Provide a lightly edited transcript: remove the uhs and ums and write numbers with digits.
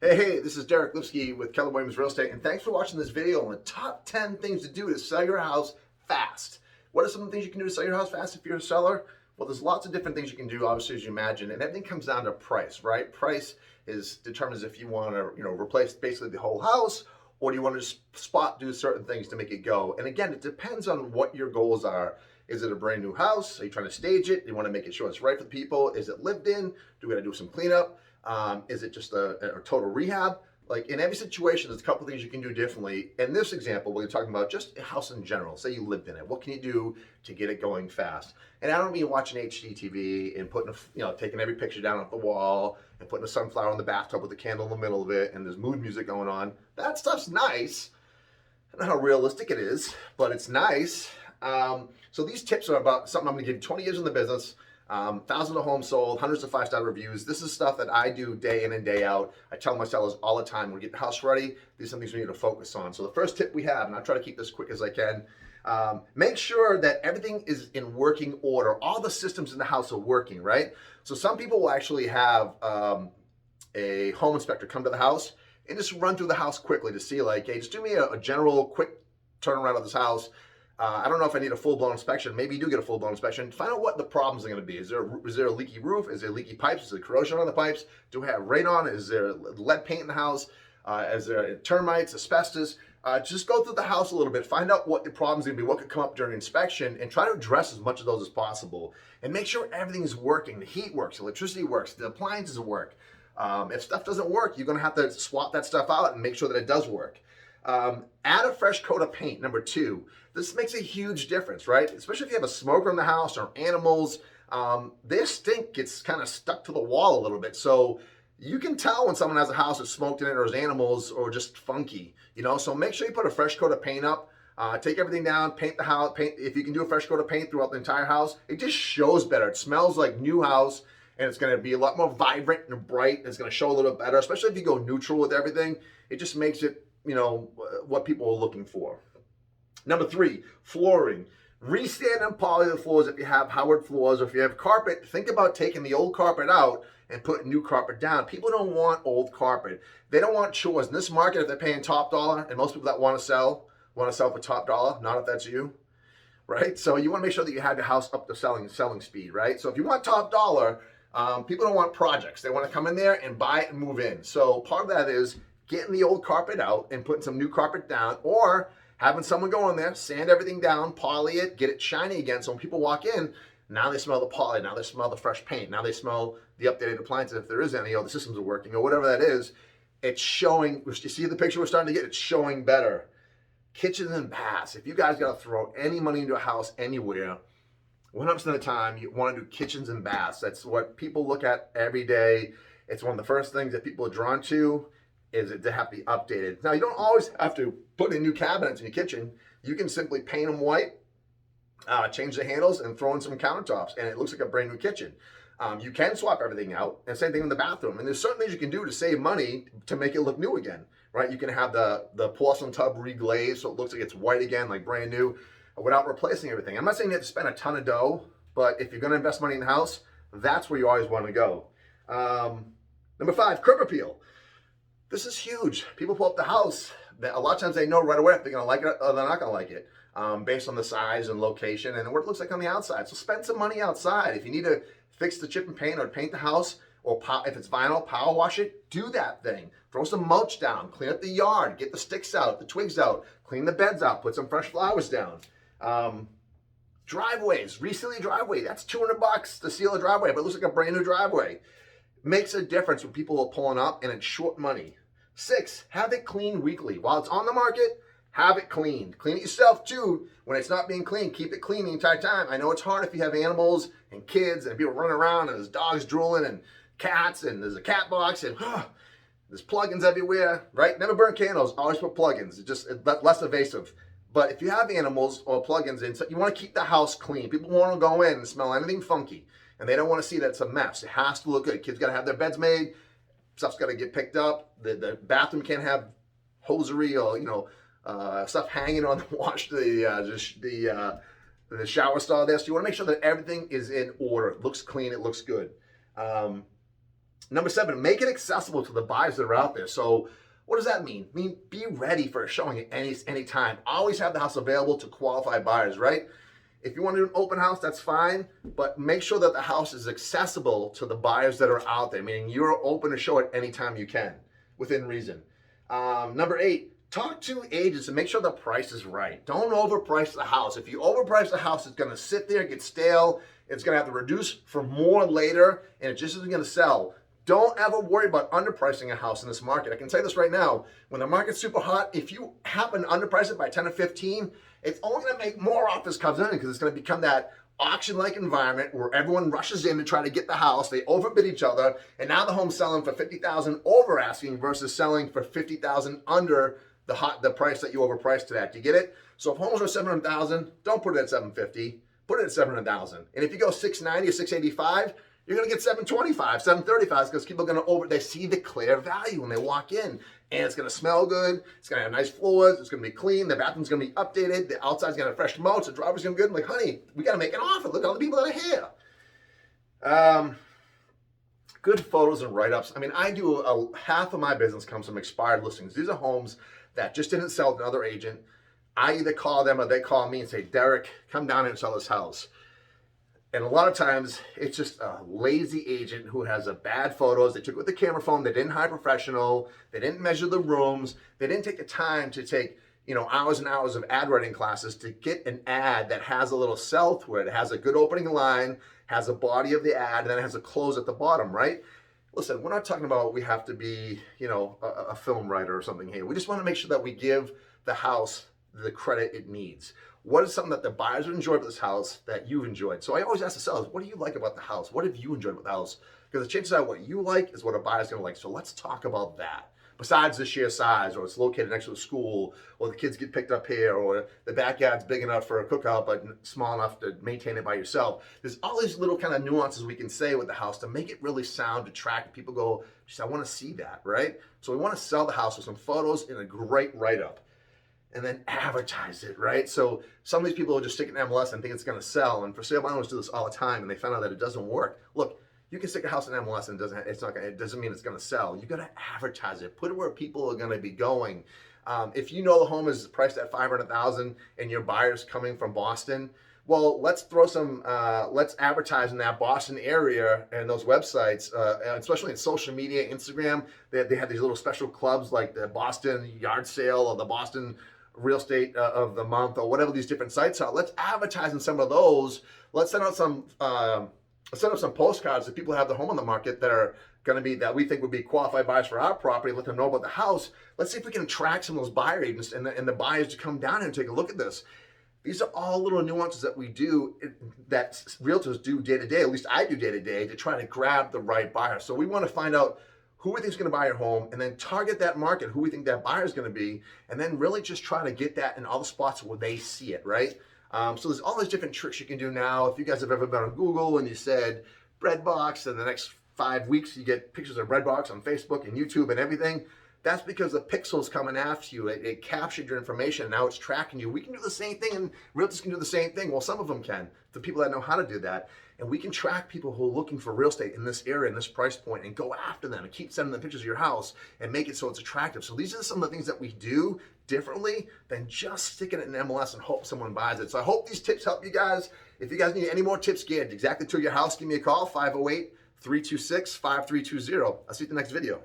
Hey, this is Deric Lipski with Keller Williams Real Estate, and thanks for watching this video on the top 10 things to do to sell your house fast. What are some of the things you can do to sell your house fast if you're a seller? Well, there's lots of different things you can do, obviously, as you imagine, and everything comes down to price, right? Price determines if you want to, replace basically the whole house, or do you want to just do certain things to make it go. And again, it depends on what your goals are. Is it a brand new house? Are you trying to stage it? Do you want to make it sure it's right for the people? Is it lived in? Do we got to do some cleanup? Is it just a total rehab? Like in every situation, there's a couple things you can do differently. In this example, we're talking about just a house in general. Say you lived in it. What can you do to get it going fast? And I don't mean watching HGTV and taking every picture down off the wall and putting a sunflower in the bathtub with a candle in the middle of it and there's mood music going on. That stuff's nice. I don't know how realistic it is, but it's nice. So these tips are about something I'm going to give you 20 years in the business. Thousands of homes sold, hundreds of 5-star reviews. This is stuff that I do day in and day out. I tell my sellers all the time, when we get the house ready, these are some things we need to focus on. So the first tip we have, and I'll try to keep this quick as I can, make sure that everything is in working order. All the systems in the house are working, right? So some people will actually have a home inspector come to the house and just run through the house quickly to see, like, hey, just do me a general quick turnaround of this house. I don't know if I need a full-blown inspection. Maybe you do get a full-blown inspection. Find out what the problems are going to be. Is there a leaky roof? Is there leaky pipes? Is there corrosion on the pipes? Do I have radon? Is there lead paint in the house? Is there termites, asbestos? Just go through the house a little bit. Find out what the problems are going to be, what could come up during inspection, and try to address as much of those as possible. And make sure everything is working. The heat works, electricity works, the appliances work. If stuff doesn't work, you're going to have to swap that stuff out and make sure that it does work. Add a fresh coat of paint, number 2. This makes a huge difference, right? Especially if you have a smoker in the house or animals. Their stink gets kind of stuck to the wall a little bit. So you can tell when someone has a house that's smoked in it or has animals or just funky, So make sure you put a fresh coat of paint up. Take everything down, paint the house. If you can do a fresh coat of paint throughout the entire house, it just shows better. It smells like new house, and it's going to be a lot more vibrant and bright. It's going to show a little bit better, especially if you go neutral with everything. It just makes it what people are looking for. Number 3, flooring. Resand and poly the floors if you have hardwood floors, or if you have carpet, think about taking the old carpet out and putting new carpet down. People don't want old carpet. They don't want chores. In this market, if they're paying top dollar, and most people that want to sell for top dollar, not if that's you, right? So you want to make sure that you have your house up to selling speed, right? So if you want top dollar, people don't want projects. They want to come in there and buy it and move in. So part of that is getting the old carpet out and putting some new carpet down, or having someone go in there, sand everything down, poly it, get it shiny again. So when people walk in, now they smell the poly, now they smell the fresh paint, now they smell the updated appliances, if there is any, the systems are working, or whatever that is. It's showing, you see the picture we're starting to get? It's showing better. Kitchens and baths. If you guys got to throw any money into a house anywhere, 100% of the time, you want to do kitchens and baths. That's what people look at every day. It's one of the first things that people are drawn to, is it to have to be updated. Now, you don't always have to put in new cabinets in your kitchen. You can simply paint them white, change the handles, and throw in some countertops, and it looks like a brand new kitchen. You can swap everything out, and same thing in the bathroom. And there's certain things you can do to save money to make it look new again, right? You can have the porcelain tub reglazed so it looks like it's white again, like brand new, without replacing everything. I'm not saying you have to spend a ton of dough, but if you're going to invest money in the house, that's where you always want to go. Number 5, curb appeal. This is huge. People pull up the house. A lot of times they know right away if they're going to like it or they're not going to like it, based on the size and location and what it looks like on the outside. So spend some money outside. If you need to fix the chip and paint or paint the house, or if it's vinyl, power wash it, do that thing. Throw some mulch down, clean up the yard, get the sticks out, the twigs out, clean the beds out, put some fresh flowers down. Driveways, reseal your driveway. That's $200 to seal a driveway, but it looks like a brand new driveway. Makes a difference when people are pulling up, and it's short money. 6, have it cleaned weekly. While it's on the market, have it cleaned. Clean it yourself too. When it's not being cleaned, keep it clean the entire time. I know it's hard if you have animals and kids and people running around and there's dogs drooling and cats and there's a cat box and there's plugins everywhere, right? Never burn candles, always put plugins. It's less evasive. But if you have animals or plugins in, so you want to keep the house clean. People want to go in and smell anything funky, and they don't want to see that it's a mess. It has to look good. Kids got to have their beds made. Stuff's got to get picked up. The bathroom can't have hosiery or stuff hanging on the shower stall there. So you want to make sure that everything is in order. It looks clean. It looks good. Number 7, make it accessible to the buyers that are out there. So what does that mean? I mean, be ready for a showing at any time. Always have the house available to qualified buyers, right? If you want to do an open house, that's fine, but make sure that the house is accessible to the buyers that are out there, meaning you're open to show it anytime you can, within reason. Number 8, talk to agents and make sure the price is right. Don't overprice the house. If you overprice the house, it's going to sit there, get stale, it's going to have to reduce for more later, and it just isn't going to sell. Don't ever worry about underpricing a house in this market. I can tell you this right now, when the market's super hot, if you happen to underprice it by 10 or 15, it's only gonna make more offers come in because it's gonna become that auction-like environment where everyone rushes in to try to get the house, they overbid each other, and now the home's selling for $50,000 over asking versus selling for $50,000 under the price that you overpriced to that. Do you get it? So if homes are $700,000, don't put it at $750, put it at $700,000. And if you go $690 or $685, you're gonna get $725, $735 because people are gonna they see the clear value when they walk in, and it's gonna smell good, it's gonna have nice floors, it's gonna be clean, the bathroom's gonna be updated, the outside's gonna have fresh moats, the driver's gonna be good. I'm like, honey, we gotta make an offer. Look at all the people that are here. Good photos and write-ups. I mean, I do half of my business comes from expired listings. These are homes that just didn't sell to another agent. I either call them or they call me and say, Deric, come down and sell this house. And a lot of times it's just a lazy agent who has a bad photos. They took it with the camera phone. They didn't hire a professional. They didn't measure the rooms. They didn't take the time to take, hours and hours of ad writing classes to get an ad that has a little sell to it. It has a good opening line, has a body of the ad, and then it has a close at the bottom, right? Listen, we're not talking about we have to be, a film writer or something here. We just want to make sure that we give the house the credit it needs. What is something that the buyers would enjoy about this house that you've enjoyed? So I always ask the sellers, what do you like about the house? What have you enjoyed about the house? Because the chances are what you like is what a buyer's gonna like. So let's talk about that. Besides the sheer size, or it's located next to a school, or the kids get picked up here, or the backyard's big enough for a cookout but small enough to maintain it by yourself. There's all these little kind of nuances we can say with the house to make it really sound attractive. People go, I wanna see that, right? So we wanna sell the house with some photos and a great write-up, and then advertise it, right? So some of these people will just stick it in MLS and think it's gonna sell, and for sale by owners do this all the time, and they found out that it doesn't work. Look, you can stick a house in MLS and it doesn't mean it's gonna sell. You gotta advertise it, put it where people are gonna be going. If you know the home is priced at $500,000 and your buyer's coming from Boston, well, let's advertise in that Boston area and those websites, especially in social media, Instagram. They have these little special clubs like the Boston Yard Sale or the Boston Real Estate of the Month, or whatever these different sites are. Let's advertise in some of those. Let's send out some postcards that people have the home on the market that are going to be, that we think would be qualified buyers for our property. Let them know about the house. Let's see if we can attract some of those buyer agents and the buyers to come down here and take a look at this. These are all little nuances that we do, that realtors do day to day, at least I do day to day, to try to grab the right buyer. So we want to find out who we think is going to buy your home, and then target that market, who we think that buyer is going to be, and then really just try to get that in all the spots where they see it, right? So there's all these different tricks you can do now. If you guys have ever been on Google and you said Breadbox, and the next 5 weeks you get pictures of Breadbox on Facebook and YouTube and everything, that's because the pixel's coming after you. It captured your information, now it's tracking you. We can do the same thing, and realtors can do the same thing. Well, some of them can, the people that know how to do that. And we can track people who are looking for real estate in this area, in this price point, and go after them and keep sending them pictures of your house and make it so it's attractive. So these are some of the things that we do differently than just sticking it in MLS and hope someone buys it. So I hope these tips help you guys. If you guys need any more tips geared exactly to your house, give me a call, 508-326-5320. I'll see you at the next video.